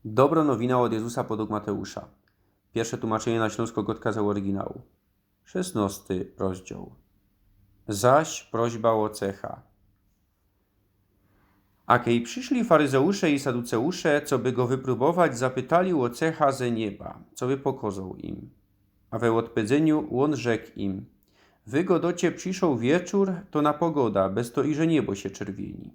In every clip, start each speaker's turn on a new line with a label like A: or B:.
A: Dobra nowina od Jezusa podług Mateusza. Pierwsze tłumaczenie na śląsko kazał oryginału. 16 rozdział. Zaś prośba o cecha. A kiedy przyszli faryzeusze i saduceusze, co by go wypróbować, zapytali o cecha ze nieba, co by pokazał im. A we odpowiedzeniu on rzekł im: wy godocie przyszł wieczór, to na pogoda, bez to iże niebo się czerwieni.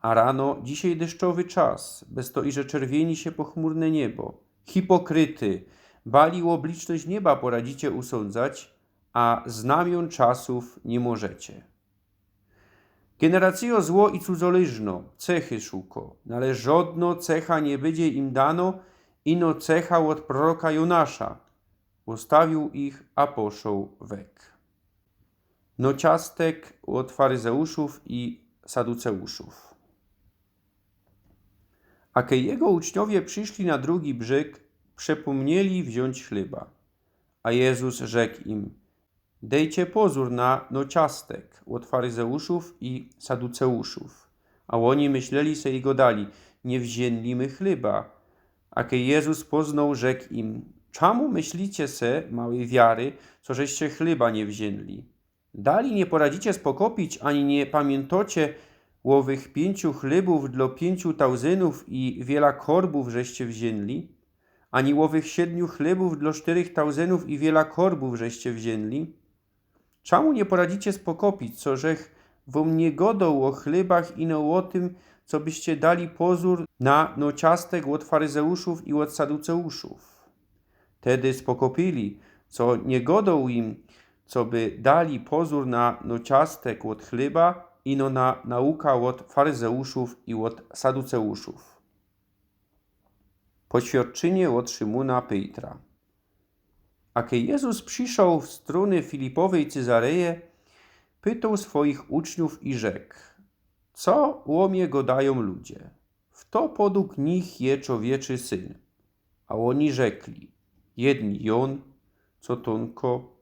A: A rano, dzisiaj deszczowy czas, bez to iże czerwieni się pochmurne niebo. Hipokryty, bali obliczność nieba poradzicie usądzać, a znamion czasów nie możecie. Generacjo zło i cudzoliżno, cechy szuko, ale żadno cecha nie będzie im dano, ino cecha od proroka Jonasza. Ustawił ich, a poszł wek. No ciastek od faryzeuszów i saduceuszów. A kiedy jego uczniowie przyszli na drugi brzeg, przepomnieli wziąć chleba. A Jezus rzekł im: dejcie pozór na no ciastek od faryzeuszów i saduceuszów. A oni myśleli se i go dali: nie wzięliśmy chleba. A kiedy Jezus poznał, rzekł im: czemu myślicie se, małej wiary, co żeście chleba nie wzięli? Dali nie poradzicie spokopić, ani nie pamiętacie owych 5 chlebów dla 5,000 i wiela korbów żeście wzięli, ani owych 7 chlebów dla 4,000 i wiela korbów żeście wzięli? Czemu nie poradzicie spokopić, co żech wam nie godał o chlebach i no o tym, co byście dali pozór na no ciastek od faryzeuszów i od saduceuszów? Tedy spokopili, co nie godał im, co by dali pozór na no ciastek od chleba i no na nauka od faryzeuszów i od saduceuszów. Poświadczenie od Szymona Petra. A kiedy Jezus przyszedł w strony Filipowej Cezareje, pytał swoich uczniów i rzekł: co łomie go dają ludzie? W to podług nich je człowieczy syn. A oni rzekli: jedni Jon, co tonko,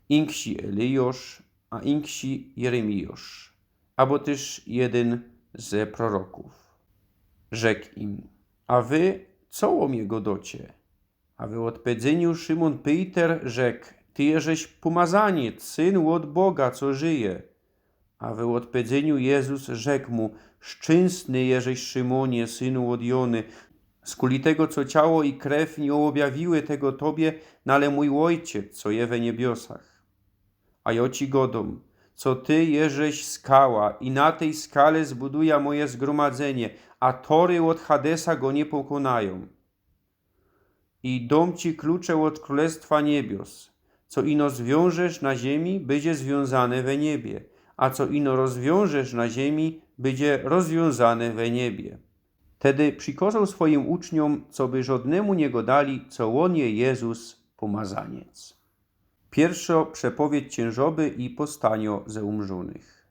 A: inksi Elijosz, a inksi Jeremijosz, albo też jeden ze proroków. Rzekł im: a wy co łomie go docie? A w odpowiedzeniu Szymon Peter rzekł: ty jeżeś pomazaniec, syn od Boga, co żyje. A w odpowiedzeniu Jezus rzekł mu: szczęsny jeżeś Szymonie, synu od Jony, skuli tego, co ciało i krew nie objawiły tego tobie, no ale mój Ojciec, co je we niebiosach. A ja ci godom, co ty jeżeś skała i na tej skale zbuduję moje zgromadzenie, a tory od Hadesa go nie pokonają. I dom ci klucze od Królestwa Niebios. Co ino zwiążesz na ziemi, będzie związane we niebie, a co ino rozwiążesz na ziemi, będzie rozwiązane we niebie. Tedy przykazał swoim uczniom, co by żadnemu nie godali, co on je Jezus pomazaniec. Pierwsza przepowiedź ciężoby i postanio ze umrzonych.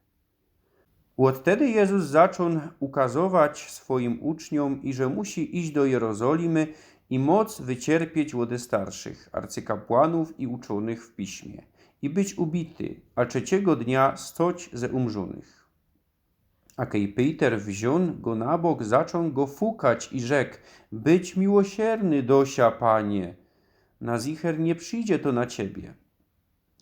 A: Odtedy Jezus zaczął ukazować swoim uczniom, i że musi iść do Jerozolimy i moc wycierpieć od starszych, arcykapłanów i uczonych w piśmie, i być ubity, a 3 dnia stoć ze umrzonych. A kiedy Peter wziął go na bok, zaczął go fukać i rzekł: być miłosierny dosia, Panie, na zicher nie przyjdzie to na ciebie.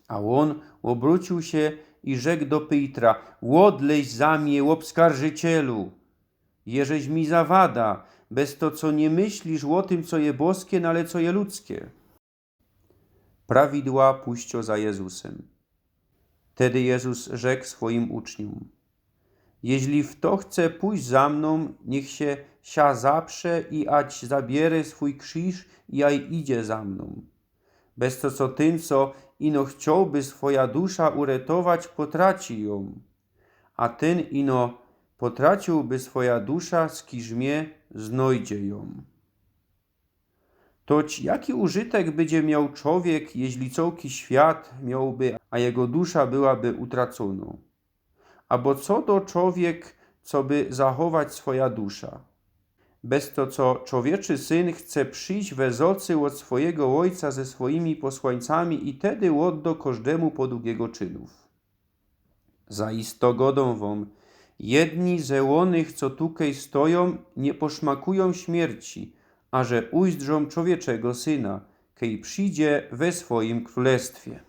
A: A on obrócił się i rzekł do Petra: łodleś za mnie, obskarżycielu, jeżeś mi zawada, bez to, co nie myślisz o tym, co je boskie, ale co je ludzkie. Prawidła puścio za Jezusem. Tedy Jezus rzekł swoim uczniom: jeśli w to chce pójść za mną, niech się sia zaprze i ać zabierze swój krzyż i aj idzie za mną. Bez to, co tym, co ino chciałby swoja dusza uratować, potraci ją, a ten ino potraciłby swoja dusza, skiżmie znajdzie ją. Toć jaki użytek będzie miał człowiek, jeśli całki świat miałby, a jego dusza byłaby utraconą? Abo co do człowiek, co by zachować swoja dusza? Bez to, co człowieczy syn chce przyjść we zocy od swojego ojca ze swoimi posłańcami i tedy oddo każdemu podług jego czynów. Zaisto godą wam, jedni ze łonych, co tukej stoją, nie poszmakują śmierci, a że ujrzą człowieczego Syna, kej przyjdzie we swoim królestwie.